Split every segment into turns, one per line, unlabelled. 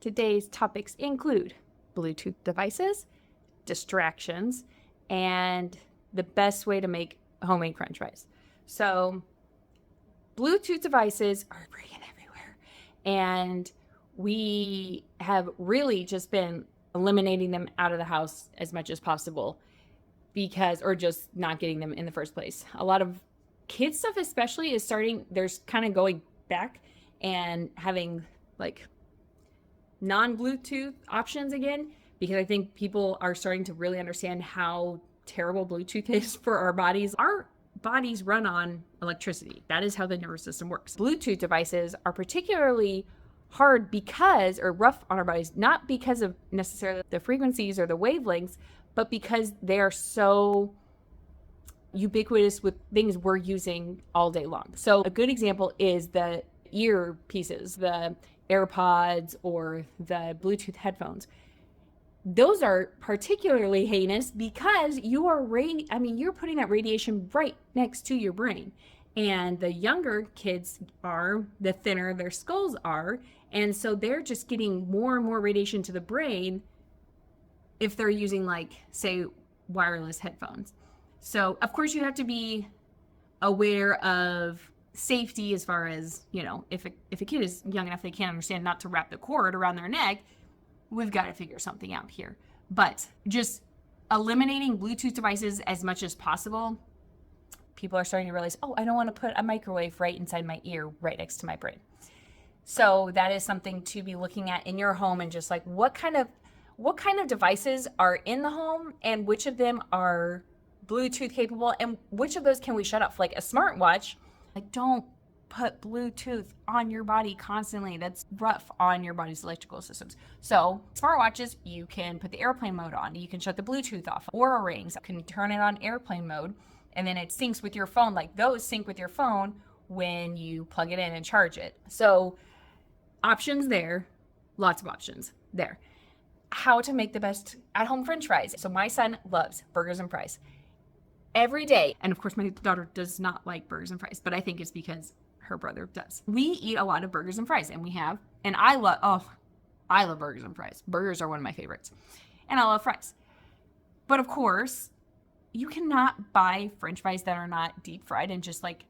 Today's topics include Bluetooth devices, distractions, and the best way to make homemade French fries. So, Bluetooth devices are freaking everywhere. And we have really just been eliminating them out of the house as much as possible or just not getting them in the first place. A lot of kids stuff especially is there's kind of going back and having like non-Bluetooth options again, because I think people are starting to really understand how terrible Bluetooth is for our bodies. Our bodies run on electricity. That is how the nervous system works. Bluetooth devices are particularly hard or rough on our bodies, not because of necessarily the frequencies or the wavelengths, but because they are so ubiquitous with things we're using all day long. So a good example is the earpieces, the AirPods or the Bluetooth headphones. Those are particularly heinous because you're putting that radiation right next to your brain. And the younger kids the thinner their skulls are. And so they're just getting more and more radiation to the brain if they're using, like, say, wireless headphones. So, of course, you have to be aware of safety as far as, if a kid is young enough they can't understand not to wrap the cord around their neck, we've got to figure something out here. But just eliminating Bluetooth devices as much as possible, people are starting to realize, I don't want to put a microwave right inside my ear, right next to my brain. So that is something to be looking at in your home, and just like what kind of devices are in the home and which of them are Bluetooth capable and which of those can we shut off. Like a smartwatch, don't put Bluetooth on your body constantly. That's rough on your body's electrical systems. So smartwatches, you can put the airplane mode on. You can shut the Bluetooth off. Aura rings, you can turn it on airplane mode, and then it syncs with your phone. Like those sync with your phone when you plug it in and charge it. So options there, lots of options there. How to make the best at-home French fries. So my son loves burgers and fries every day. And of course, my daughter does not like burgers and fries, but I think it's because her brother does. We eat a lot of burgers and fries, and I love burgers and fries. Burgers are one of my favorites, and I love fries. But of course, you cannot buy French fries that are not deep fried in just like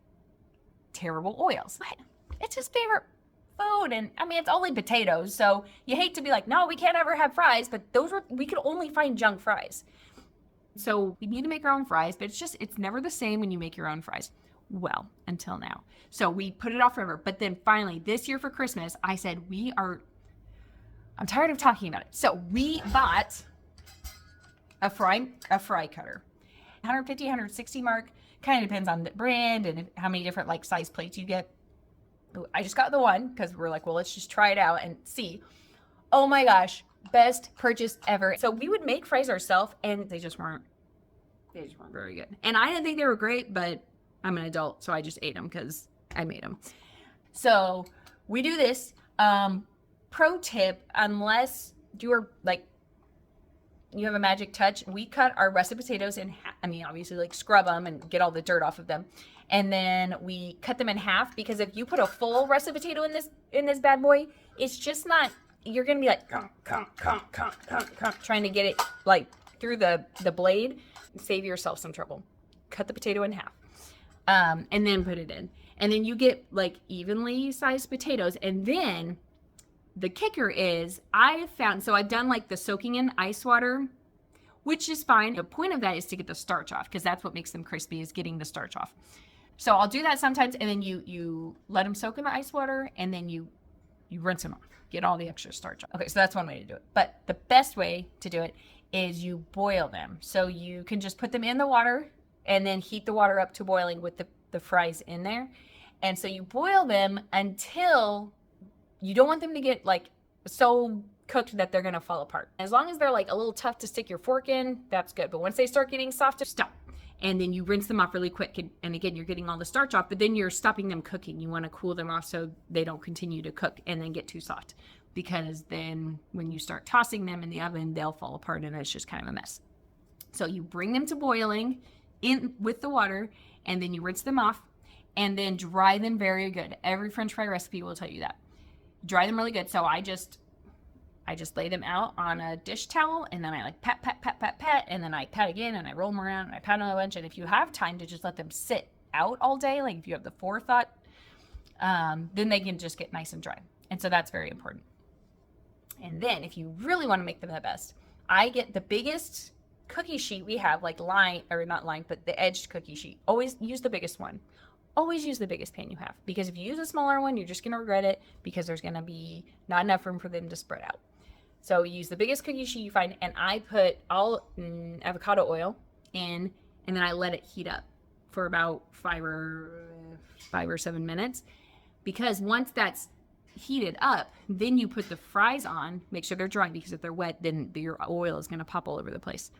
terrible oils. It's his favorite food, and it's only potatoes, so you hate to be like, no, we can't ever have fries, but we could only find junk fries. So we need to make our own fries, but it's never the same when you make your own fries. Well, until now. So we put it off forever. But then finally, this year for Christmas, I said, I'm tired of talking about it. So we bought a fry cutter. 150, 160 mark. Kind of depends on the brand and how many different size plates you get. I just got the one because we're like, well, let's just try it out and see. Oh my gosh, best purchase ever. So we would make fries ourselves, and they just weren't very good. And I didn't think they were great, but I'm an adult, so I just ate them because I made them. So we do this. Pro tip, unless you have a magic touch, we cut our russet potatoes in half. Obviously, scrub them and get all the dirt off of them. And then we cut them in half, because if you put a full russet potato in this bad boy, it's just not, you're going to be trying to get it through the blade. Save yourself some trouble. Cut the potato in half. And then put it in. And then you get evenly sized potatoes. And then the kicker is I've done the soaking in ice water, which is fine. The point of that is to get the starch off, because that's what makes them crispy, is getting the starch off. So I'll do that sometimes, and then you let them soak in the ice water, and then you rinse them off, get all the extra starch off. Okay, so that's one way to do it. But the best way to do it is you boil them. So you can just put them in the water and then heat the water up to boiling with the fries in there. And so you boil them until you don't want them to get so cooked that they're going to fall apart. As long as they're a little tough to stick your fork in, that's good. But once they start getting soft, stop. And then you rinse them off really quick. And again, you're getting all the starch off, but then you're stopping them cooking. You want to cool them off so they don't continue to cook and then get too soft, because then when you start tossing them in the oven, they'll fall apart, and it's just kind of a mess. So you bring them to boiling in with the water, and then you rinse them off, and then dry them very good. Every French fry recipe will tell you that. Dry them really good. So I just I just lay them out on a dish towel, and then I like pat, pat, pat, pat, pat, and then I pat again, and I roll them around, and I pat on a bunch. And if you have time to just let them sit out all day, like if you have the forethought, then they can just get nice and dry. And so that's very important. And then if you really want to make them the best, I get the biggest cookie sheet we have, like line, or not line, but the edged cookie sheet. Always use the biggest one. Always use the biggest pan you have, because if you use a smaller one, you're just going to regret it, because there's going to be not enough room for them to spread out. So use the biggest cookie sheet you find, and I put all avocado oil in, and then I let it heat up for about 5 or 7 minutes, because once that's heated up, then you put the fries on. Make sure they're dry, because if they're wet, then your oil is going to pop all over the place.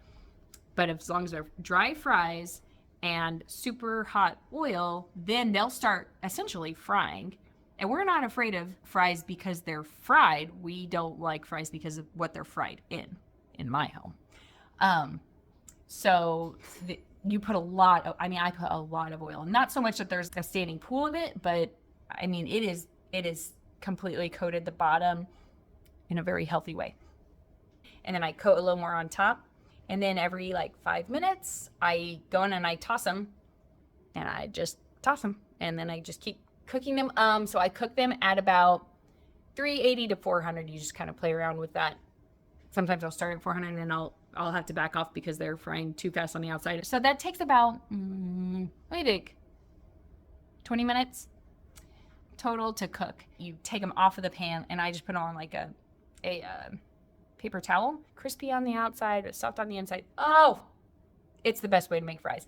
But as long as they're dry fries and super hot oil, then they'll start essentially frying. And we're not afraid of fries because they're fried. We don't like fries because of what they're fried in my home. You put a lot of, I put a lot of oil. Not so much that there's a standing pool of it, but I mean, it is completely coated the bottom in a very healthy way. And then I coat a little more on top. And then every like 5 minutes, I go in and I toss them. And I just toss them. And then I just keep cooking them. So I cook them at about 380 to 400. You just kind of play around with that. Sometimes I'll start at 400 and then I'll have to back off because they're frying too fast on the outside. So that takes about, let me think, 20 minutes total to cook. You take them off of the pan, and I just put on like a paper towel, crispy on the outside, soft on the inside. Oh, it's the best way to make fries.